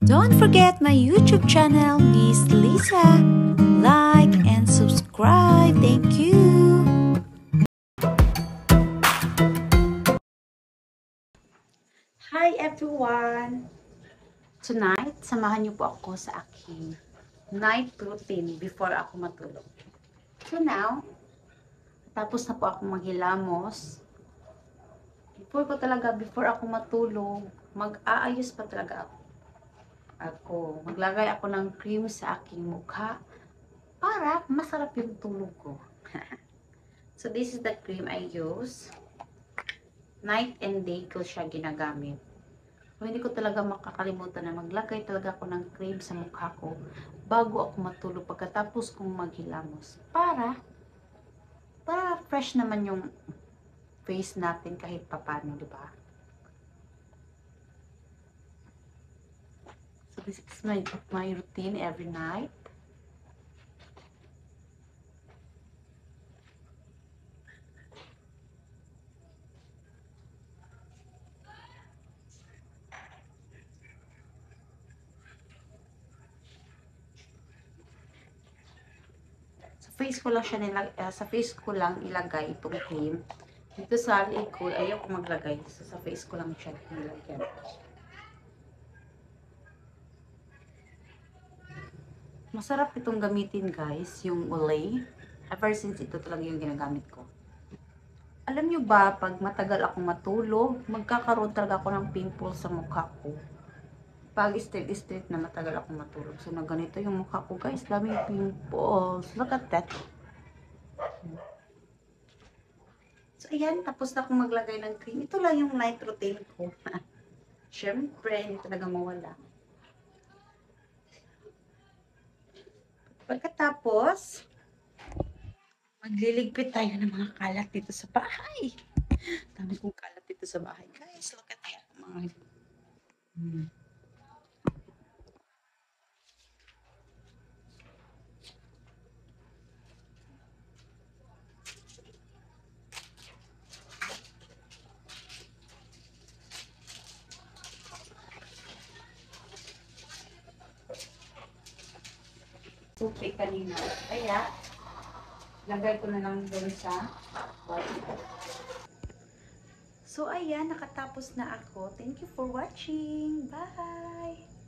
Don't forget my YouTube channel, Miss Lisa. Like and subscribe. Thank you. Hi everyone! Tonight, samahan niyo po ako sa aking night routine before ako matulog. So now, tapos na po ako maghilamos. Before ako matulog, mag-aayos pa talaga ako. Maglagay ako ng cream sa aking mukha para masarap yung tulog ko. So this is the cream I use. Night and day ko siya ginagamit. So, hindi ko talaga makakalimutan na maglagay talaga ako ng cream sa mukha ko bago ako matulog pagkatapos kong maghilamos. Para fresh naman yung face natin kahit papano, di ba? So this is my routine every night. Sa face ko lang ilagay itong cream. Dito sa likod, ayaw ko maglagay. So, sa face ko lang siya nilagyan. Masarap itong gamitin guys, yung Olay. Ever since ito talaga yung ginagamit ko. Alam nyo ba, pag matagal ako matulog, magkakaroon talaga ako ng pimple sa mukha ko. Pag straight na matagal ako matulog. So, na ganito yung mukha ko guys, daming pimples. Look at that. So, ayan, tapos na akong maglagay ng cream. Ito lang yung night routine ko. Siyempre, hindi talaga mawala. Pagkatapos, magliligpit tayo ng mga kalat dito sa bahay. Dami kong kalat dito sa bahay. Guys, look at that. Supi kanina. Kaya, lagay ko na lang doon sa bottle. So, ayan, nakatapos na ako. Thank you for watching. Bye!